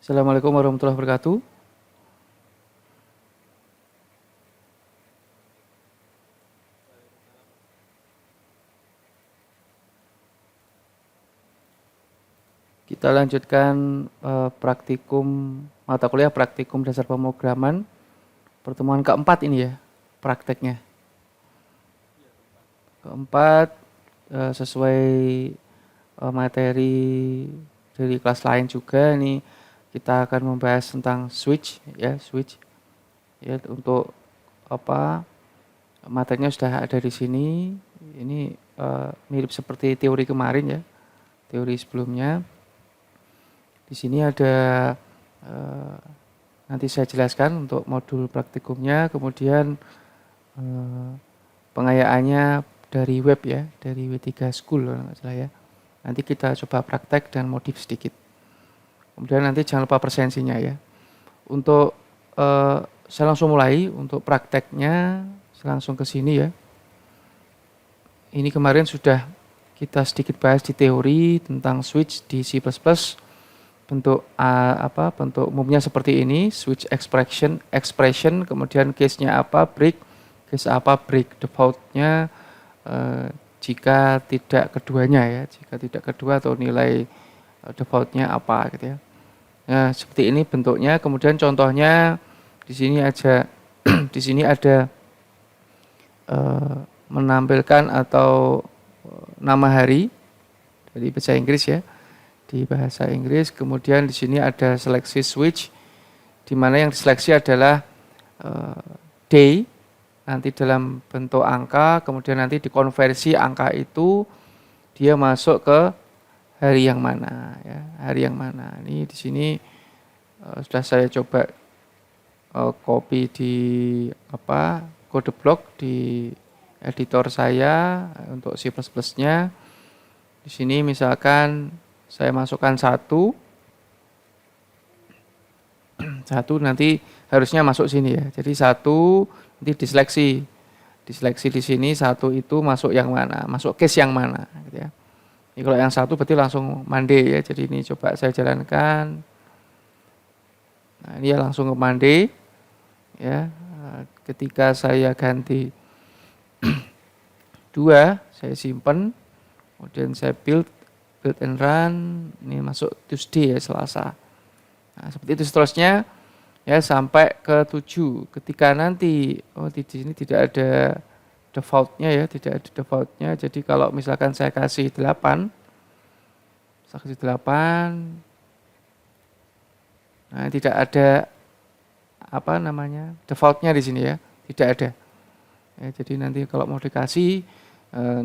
Assalamualaikum warahmatullahi wabarakatuh. Kita lanjutkan praktikum mata kuliah praktikum dasar pemrograman pertemuan keempat ini ya, prakteknya. Keempat sesuai materi dari kelas lain juga ini kita akan membahas tentang switch ya, switch. Ya, untuk materinya sudah ada di sini. Ini mirip seperti teori kemarin ya, teori sebelumnya. Di sini ada nanti saya jelaskan untuk modul praktikumnya, kemudian pengayaannya dari web ya, dari W3 School kalau nggak salah ya. Nanti kita coba praktek dan modif sedikit. Kemudian nanti jangan lupa presensinya ya. Untuk saya langsung mulai untuk prakteknya, saya langsung ke sini ya. Ini kemarin sudah kita sedikit bahas di teori tentang switch di C++. Bentuk bentuk umumnya seperti ini, switch expression, kemudian case-nya apa, break, case apa, break, default-nya jika tidak keduanya ya, jika tidak kedua atau nilai default-nya apa gitu ya. Nah, seperti ini bentuknya. Kemudian contohnya di sini aja di sini ada menampilkan atau nama hari dari bahasa Inggris ya. Di bahasa Inggris, kemudian di sini ada seleksi switch, di mana yang diseleksi adalah day, nanti dalam bentuk angka, kemudian nanti dikonversi angka itu dia masuk ke hari yang mana, ya, hari yang mana. Ini di sini sudah saya coba copy di kode blok di editor saya untuk C++-nya. Di sini misalkan saya masukkan satu nanti harusnya masuk sini ya. Jadi satu nanti diseleksi di sini satu itu masuk yang mana, masuk case yang mana, gitu ya. Ini kalau yang satu berarti langsung mande ya. Jadi ini coba saya jalankan. Nah, ini ya langsung ke mande ya. Ketika saya ganti 2, saya simpan, kemudian saya build and run, ini masuk Tuesday ya, Selasa. Nah, seperti itu seterusnya ya sampai ke 7. Ketika nanti di sini tidak ada default-nya ya, tidak ada default-nya. Jadi kalau misalkan saya kasih 8, nah tidak ada default-nya di sini ya, tidak ada. Ya, jadi nanti kalau mau dikasih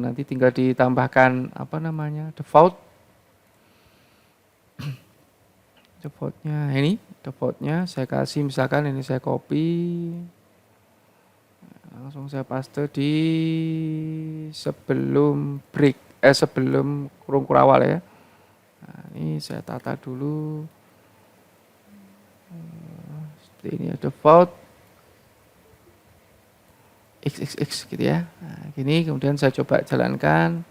nanti tinggal ditambahkan defaultnya ini, defaultnya saya kasih misalkan ini saya copy, langsung saya paste di sebelum break, sebelum kurung kurawal ya. Nah, ini saya tata dulu. Seperti ini ya, default XXX gitu ya. Nah, gini kemudian saya coba jalankan.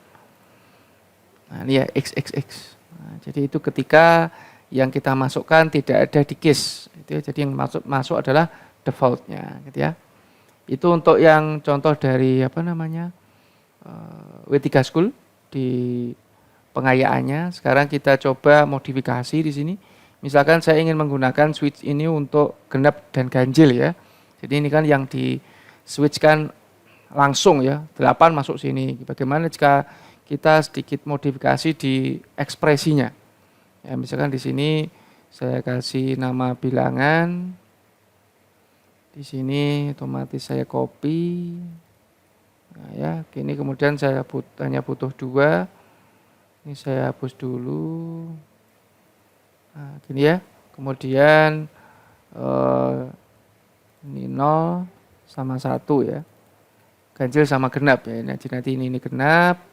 Nah, ini ya XXX. Nah, jadi itu ketika yang kita masukkan tidak ada di case, gitu ya. Jadi yang masuk adalah defaultnya, gitu ya. Itu untuk yang contoh dari W3 School di pengayaannya. Sekarang kita coba modifikasi di sini. Misalkan saya ingin menggunakan switch ini untuk genap dan ganjil ya. Jadi ini kan yang di switchkan langsung ya, 8 masuk sini. Bagaimana jika kita sedikit modifikasi di ekspresinya? Ya, misalkan di sini saya kasih nama bilangan, di sini otomatis saya copy. Nah, ya, gini kemudian saya hanya butuh 2. Ini saya hapus dulu. Nah, gini ya. Kemudian ini 0 sama 1 ya. Ganjil sama genap ya. Nanti ini genap,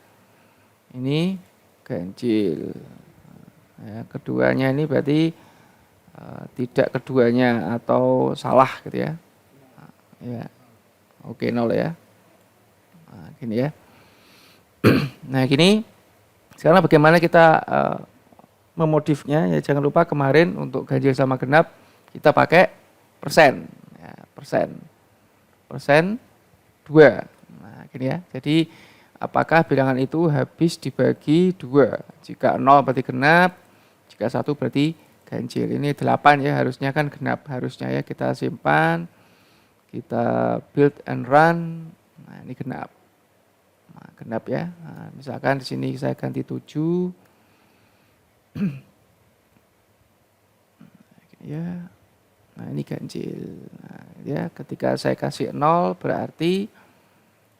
ini ganjil. Ya, keduanya ini berarti tidak keduanya atau salah gitu ya. Ya, oke 0 ya. Nah, gini ya. Nah gini, sekarang bagaimana kita memodifnya ya jangan lupa kemarin untuk ganjil sama genap kita pakai persen. Ya, persen 2. Nah, gini ya. Jadi apakah bilangan itu habis dibagi 2? Jika 0 berarti genap, jika 1 berarti ganjil. Ini 8 ya, harusnya kan genap. Harusnya ya kita simpan, kita build and run. Nah, ini genap. Nah, genap ya. Nah, misalkan di sini saya ganti 7. Ya. Nah, ini ganjil. Nah, ya, ketika saya kasih 0 berarti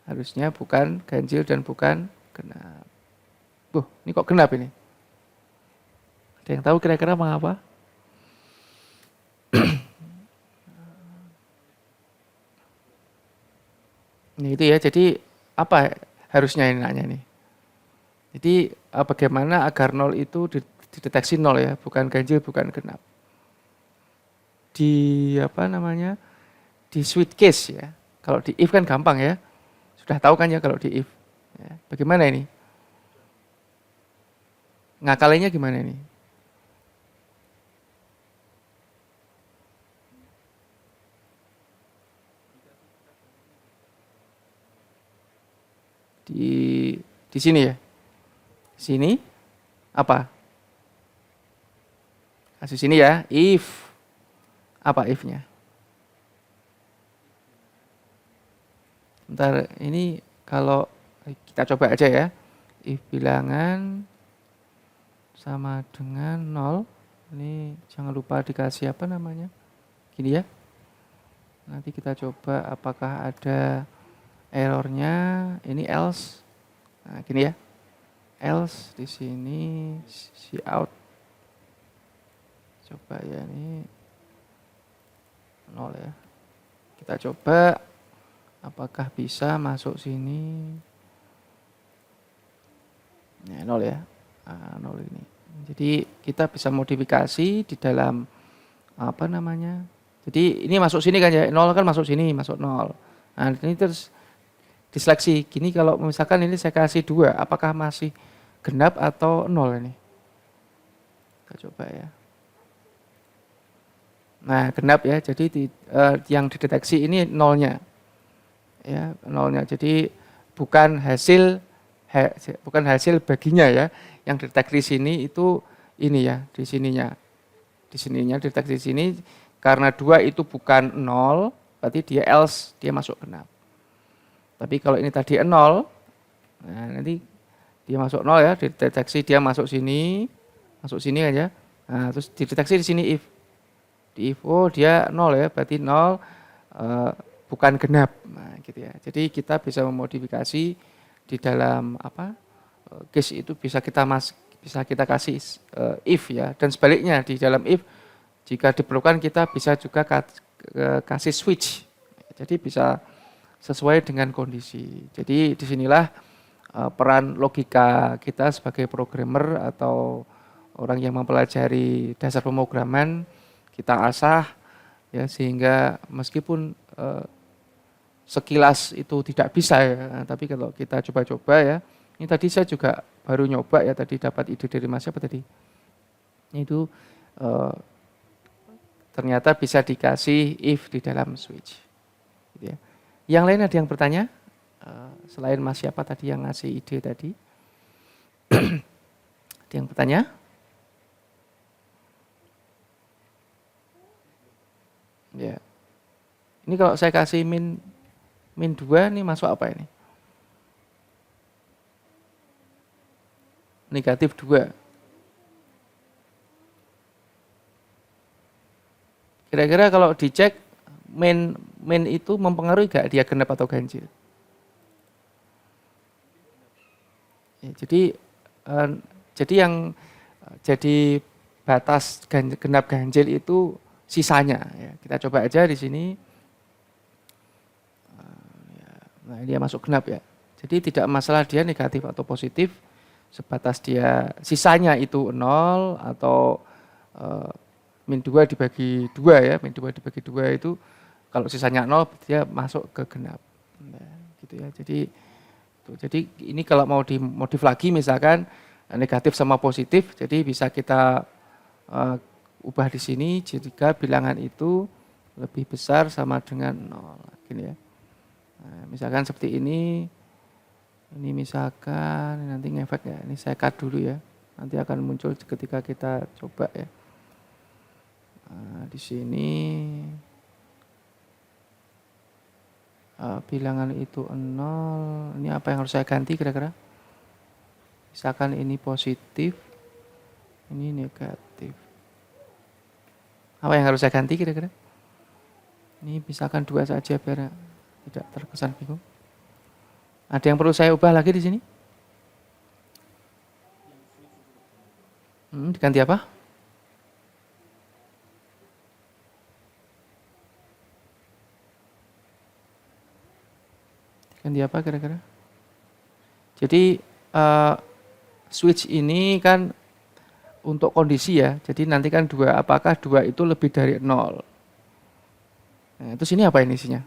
harusnya bukan ganjil dan bukan genap. Ini kok genap ini? Ada yang tahu kira-kira mengapa? Ini itu ya, jadi apa harusnya ini nanya nih? Jadi bagaimana agar 0 itu dideteksi 0 ya, bukan ganjil, bukan genap. Di di switch case ya. Kalau di if kan gampang ya. Sudah tahu kan ya kalau di if. Ya. Bagaimana ini? Ngakalinya gimana ini? Di sini ya. Sini apa? Kasih sini ya, if. Apa if-nya? Bentar, ini kalau kita coba aja ya. If bilangan sama dengan 0. Ini jangan lupa dikasih apa namanya? Gini ya. Nanti kita coba apakah ada errornya. Ini else. Nah, gini ya. Else di sini cout. Coba ya ini 0 ya. Kita coba apakah bisa masuk sini. Ya, 0 ya. 0 ini. Jadi kita bisa modifikasi di dalam apa namanya. Jadi ini masuk sini kan ya. 0 kan masuk sini, masuk 0. Nah, ini terus diseleksi. Gini kalau misalkan ini saya kasih 2, apakah masih genap atau 0 ini? Kita coba ya. Nah, genap ya. Jadi yang dideteksi ini 0-nya. Ya, 0-nya. Jadi bukan hasil baginya ya. Yang dideteksi di sini itu ini ya, di sininya. Di sininya dideteksi di sini karena 2 itu bukan 0, berarti dia else, dia masuk genap. Tapi kalau ini tadi 0, nah nanti dia masuk 0 ya, dideteksi dia masuk sini kan ya. Nah, terus dideteksi di sini if. Di if, dia 0 ya, berarti 0 bukan genap. Nah, gitu ya. Jadi kita bisa memodifikasi di dalam case itu bisa kita kasih if ya, dan sebaliknya di dalam if jika diperlukan kita bisa juga kasih switch. Jadi bisa sesuai dengan kondisi. Jadi disinilah peran logika kita sebagai programmer atau orang yang mempelajari dasar pemrograman kita asah ya, sehingga meskipun sekilas itu tidak bisa ya, tapi kalau kita coba-coba ya, ini tadi saya juga baru nyoba ya, tadi dapat ide dari Mas siapa tadi? Itu ternyata bisa dikasih if di dalam switch. Gitu ya. Yang lain ada yang bertanya? Selain Mas siapa tadi yang ngasih ide tadi? Ada yang bertanya? Ya. Ini kalau saya kasih min 2 ini masuk apa ini? Negatif 2. Kira-kira kalau dicek min itu mempengaruhi gak dia genap atau ganjil? Ya, jadi yang jadi batas genap ganjil itu sisanya ya. Kita coba aja di sini. Nah, dia masuk genap ya. Jadi tidak masalah dia negatif atau positif, sebatas dia sisanya itu 0 atau min 2 dibagi 2 ya. Min 2 dibagi 2 itu kalau sisanya 0 dia masuk ke genap. Nah, gitu ya. Jadi ini kalau mau dimodif lagi misalkan negatif sama positif, jadi bisa kita ubah di sini jika bilangan itu lebih besar sama dengan 0. Gini ya. Nah, misalkan seperti ini misalkan nanti ngefek ya, ini saya cut dulu ya, nanti akan muncul ketika kita coba ya. Nah, di sini bilangan itu 0, ini apa yang harus saya ganti kira-kira? Misalkan ini positif, ini negatif. Apa yang harus saya ganti kira-kira? Ini misalkan 2 saja biar tidak terkesan bingung. Ada yang perlu saya ubah lagi di sini? Diganti apa? Diganti apa kira-kira? Jadi switch ini kan untuk kondisi ya. Jadi nanti kan 2, apakah 2 itu lebih dari 0? Nah, itu sini apa ini isinya?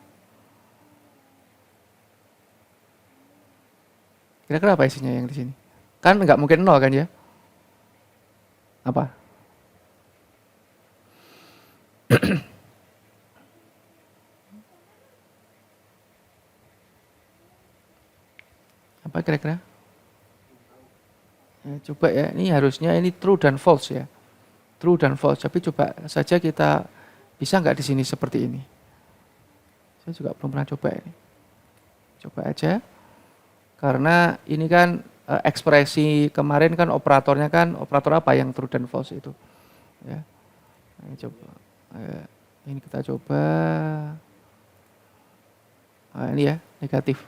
Kira-kira apa isinya yang di sini? Kan nggak mungkin 0 kan ya? Apa? Apa kira-kira? Ya, coba ya, ini harusnya ini true dan false ya. True dan false, tapi coba saja kita bisa nggak di sini seperti ini. Saya juga belum pernah coba ini. Coba aja. Karena ini kan ekspresi kemarin kan operatornya kan operator apa yang true dan false itu. Ya. Nah, coba. Ini kita coba. Nah, ini ya, negatif.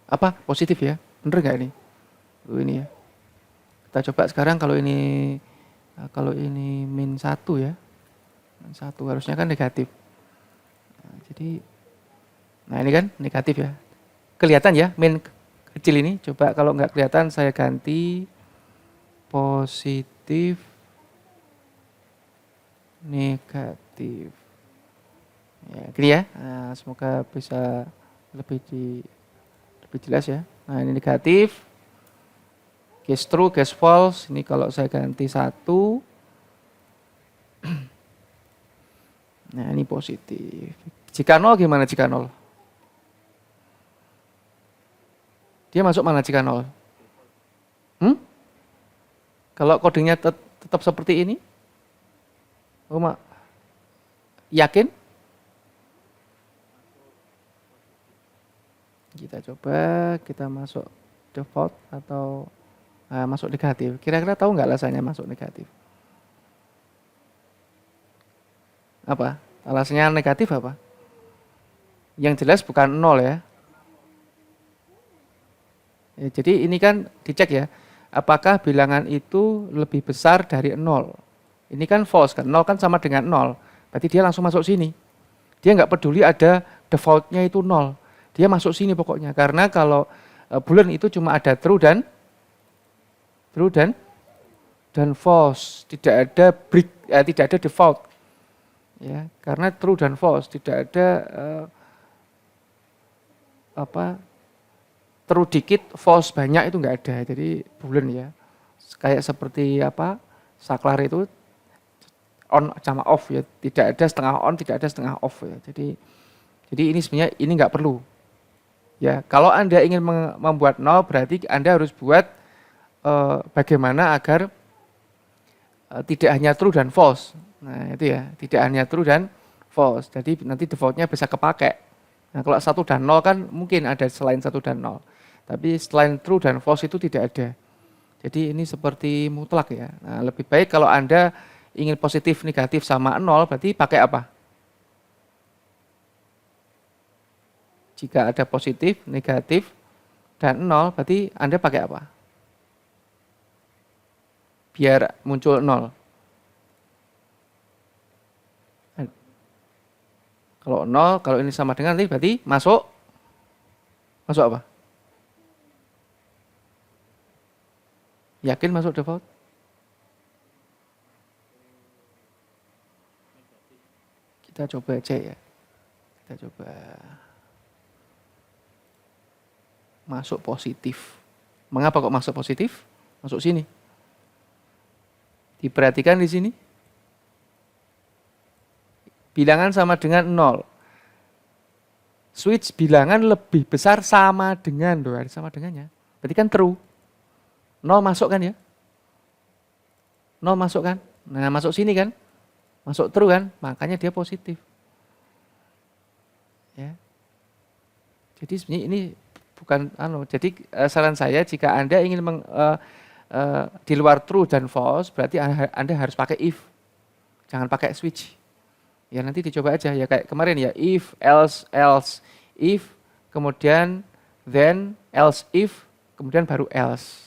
Apa? Positif ya? Bener nggak ini? Ini ya. Kita coba sekarang kalau ini min 1 ya. Min 1 harusnya kan negatif. Nah ini kan negatif ya. Kelihatan ya min kecil ini. Coba kalau nggak kelihatan saya ganti positif negatif. Ya, gini ya. Nah, semoga bisa lebih jelas ya. Nah ini negatif. Case true, case false. Ini kalau saya ganti 1. Nah ini positif. Jika 0 gimana jika 0? Dia masuk mana jika 0? Kalau kodenya tetap seperti ini? Yakin? Kita coba, kita masuk default atau masuk negatif. Kira-kira tahu nggak alasannya masuk negatif? Apa? Alasannya negatif apa? Yang jelas bukan 0 ya. Jadi ini kan dicek ya, apakah bilangan itu lebih besar dari 0. Ini kan false kan, 0 kan sama dengan 0. Berarti dia langsung masuk sini. Dia nggak peduli ada defaultnya itu 0. Dia masuk sini pokoknya. Karena kalau boolean itu cuma ada true dan false. Tidak ada break, tidak ada default. Ya, karena true dan false tidak ada true dikit, false banyak itu nggak ada. Jadi boolean ya. Kayak seperti saklar itu on sama off ya. Tidak ada setengah on, tidak ada setengah off ya. Jadi ini sebenarnya ini nggak perlu. Ya, kalau Anda ingin membuat 0 berarti Anda harus buat bagaimana agar tidak hanya true dan false. Nah, itu ya, tidak hanya true dan false. Jadi nanti defaultnya bisa kepakai. Nah, kalau 1 dan 0 kan mungkin ada selain 1 dan 0. Tapi selain true dan false itu tidak ada. Jadi ini seperti mutlak ya. Nah, lebih baik kalau Anda ingin positif, negatif sama 0, berarti pakai apa? Jika ada positif, negatif, dan 0, berarti Anda pakai apa? Biar muncul 0. Kalau 0, kalau ini sama dengan nanti berarti masuk apa? Yakin masuk default? Kita coba aja ya. Kita coba masuk positif. Mengapa kok masuk positif? Masuk sini. Diperhatikan di sini. Bilangan sama dengan 0. Switch bilangan lebih besar sama dengan, ada sama dengannya. Berarti kan true. 0 masuk kan ya? 0 masuk kan? Nah, masuk sini kan? Masuk true kan? Makanya dia positif. Ya. Jadi sebenarnya ini bukan jadi saran saya jika Anda ingin di luar true dan false, berarti Anda harus pakai if. Jangan pakai switch. Ya nanti dicoba aja ya kayak kemarin ya, if, else, else, if, kemudian then, else if, kemudian baru else.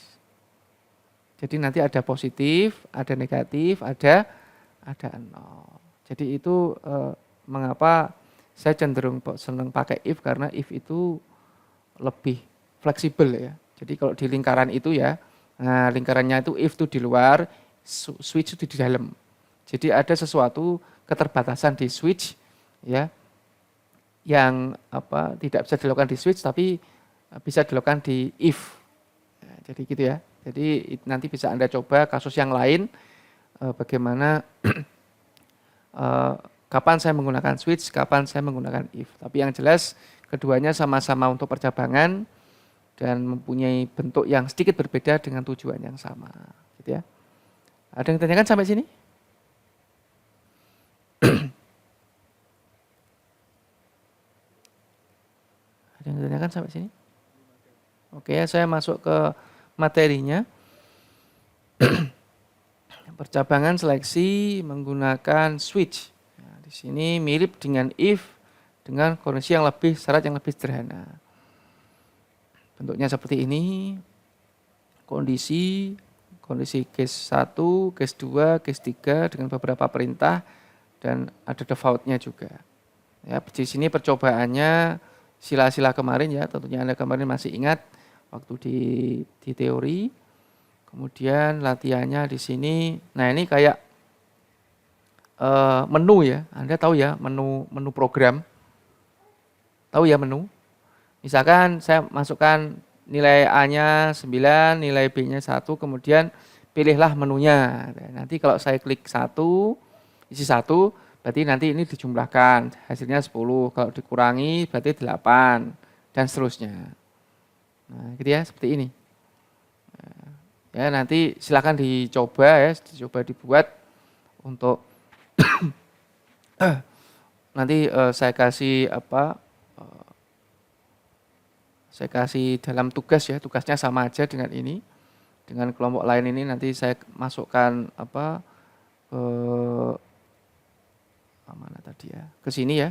Jadi nanti ada positif, ada negatif, ada nol. Jadi itu mengapa saya cenderung senang pakai if, karena if itu lebih fleksibel ya. Jadi kalau di lingkaran itu ya, nah lingkarannya itu if itu di luar, switch itu di dalam. Jadi ada sesuatu keterbatasan di switch ya yang tidak bisa dilakukan di switch tapi bisa dilakukan di if. Ya, jadi gitu ya. Jadi nanti bisa Anda coba kasus yang lain bagaimana kapan saya menggunakan switch, kapan saya menggunakan if. Tapi yang jelas keduanya sama-sama untuk percabangan dan mempunyai bentuk yang sedikit berbeda dengan tujuan yang sama. Gitu ya. Ada yang tanyakan sampai sini? Ada yang ditanyakan sampai sini? Oke, saya masuk ke materinya. Percabangan seleksi menggunakan switch. Nah, di sini mirip dengan if dengan kondisi yang lebih syarat yang lebih sederhana. Bentuknya seperti ini. Kondisi case 1, case 2, case 3 dengan beberapa perintah dan ada defaultnya juga. Ya, di sini percobaannya sila-sila kemarin ya, tentunya Anda kemarin masih ingat waktu di teori. Kemudian latihannya di sini. Nah, ini kayak menu ya. Anda tahu ya menu program. Tahu ya menu? Misalkan saya masukkan nilai A-nya 9, nilai B-nya 1, kemudian pilihlah menunya. Nanti kalau saya klik 1, isi 1, berarti nanti ini dijumlahkan, hasilnya 10. Kalau dikurangi berarti 8, dan seterusnya. Nah, gitu ya, seperti ini. Ya, nanti silakan dicoba ya, dibuat untuk nanti saya kasih saya kasih dalam tugas ya, tugasnya sama aja dengan ini. Dengan kelompok lain ini nanti saya masukkan ke mana tadi ya, ke sini ya.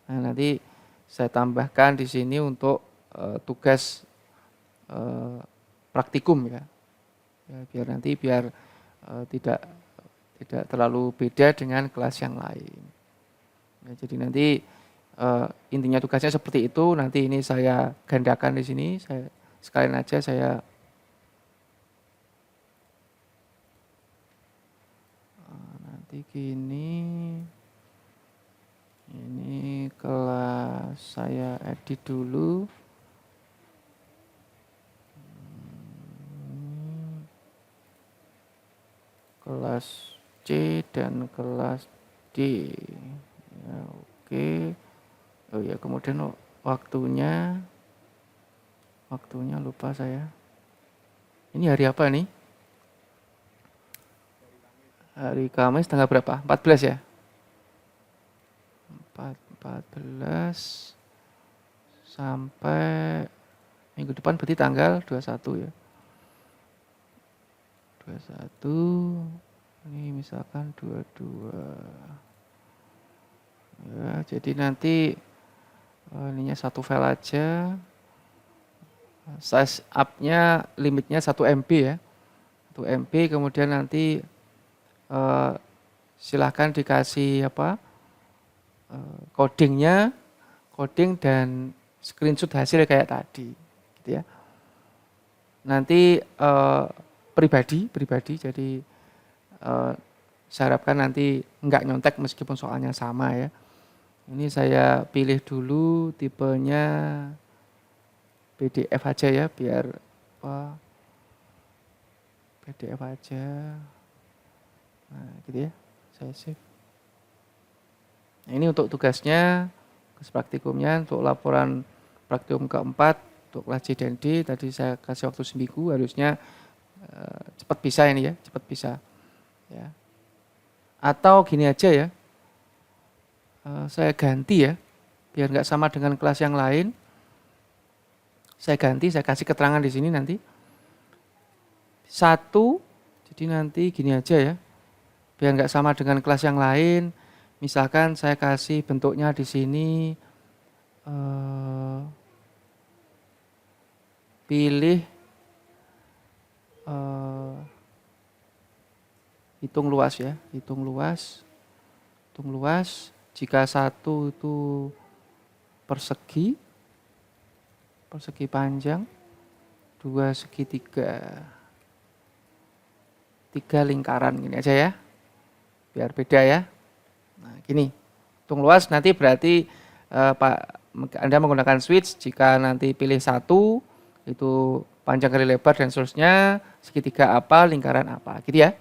Nah, nanti saya tambahkan di sini untuk tugas praktikum ya. Biar tidak terlalu beda dengan kelas yang lain. Ya, jadi nanti intinya tugasnya seperti itu. Nanti ini saya gandakan di sini. Saya sekalian aja saya nanti gini. Ini kelas saya edit dulu. Kelas C dan kelas D. Ya, oke. Oh ya, kemudian waktunya lupa saya. Ini hari apa nih? Hari Kamis tanggal berapa? 14 ya? 14 sampai minggu depan berarti tanggal 21 ya. 21, ini misalkan 22. Ya, jadi nanti ininya satu file aja. Size up-nya limitnya 1 MB ya. 1 MB, kemudian nanti silahkan dikasih coding dan screenshot hasil kayak tadi, gitu ya. Nanti pribadi, jadi saya harapkan nanti enggak nyontek meskipun soalnya sama ya. Ini saya pilih dulu tipenya PDF aja ya, biar PDF aja. Nah, gitu ya. Saya save. Nah, ini untuk tugasnya, tugas praktikumnya, untuk laporan praktikum keempat, untuk kelas C dan D, tadi saya kasih waktu seminggu, harusnya cepat bisa ini ya, cepat bisa. Ya. Atau gini aja ya, saya ganti ya, biar nggak sama dengan kelas yang lain. Saya ganti, saya kasih keterangan di sini nanti. 1, jadi nanti gini aja ya, biar nggak sama dengan kelas yang lain. Misalkan saya kasih bentuknya di sini, pilih hitung luas ya, hitung luas. Jika 1 itu persegi panjang, 2 segitiga, 3 lingkaran, gini aja ya, biar beda ya. Nah, gini, hitung luas nanti berarti Anda menggunakan switch jika nanti pilih 1 itu panjang kali lebar dan seterusnya, segitiga apa, lingkaran apa, gitu ya.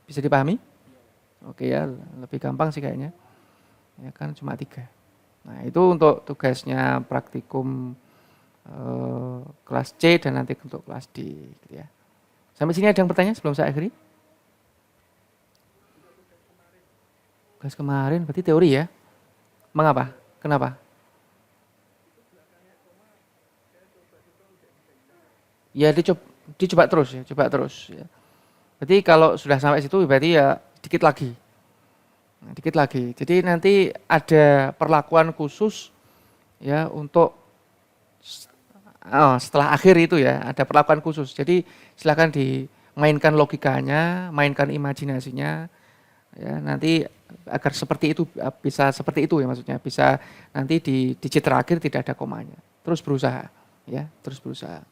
Bisa dipahami? Oke ya, lebih gampang sih kayaknya. Ya kan cuma 3. Nah, itu untuk tugasnya praktikum kelas C dan nanti untuk kelas D, gitu ya. Sampai sini ada yang bertanya sebelum saya akhiri? Kelas kemarin berarti teori ya? Mengapa? Kenapa? Ya dicoba terus ya, coba terus ya. Berarti kalau sudah sampai situ berarti ya dikit lagi. Nah, dikit lagi. Jadi nanti ada perlakuan khusus ya untuk setelah akhir itu ya, ada perlakuan khusus. Jadi silakan dimainkan logikanya, mainkan imajinasinya ya, nanti agar seperti itu, bisa seperti itu ya maksudnya, bisa nanti di digit terakhir tidak ada komanya. Terus berusaha ya, terus berusaha.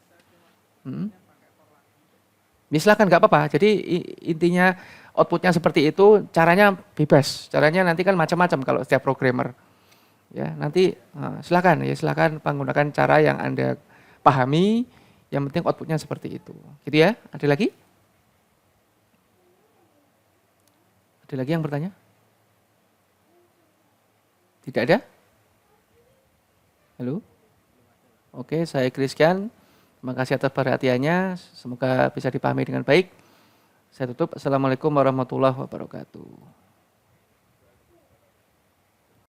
Ya silakan, nggak apa-apa. Jadi intinya outputnya seperti itu, caranya bebas. Caranya nanti kan macam-macam kalau setiap programmer. Ya, nanti silakan ya, silakan menggunakan cara yang Anda pahami, yang penting outputnya seperti itu. Gitu ya. Ada lagi? Ada lagi yang bertanya? Tidak ada? Halo? Oke, saya Christian. Terima kasih atas perhatiannya. Semoga bisa dipahami dengan baik. Saya tutup. Assalamualaikum warahmatullahi wabarakatuh.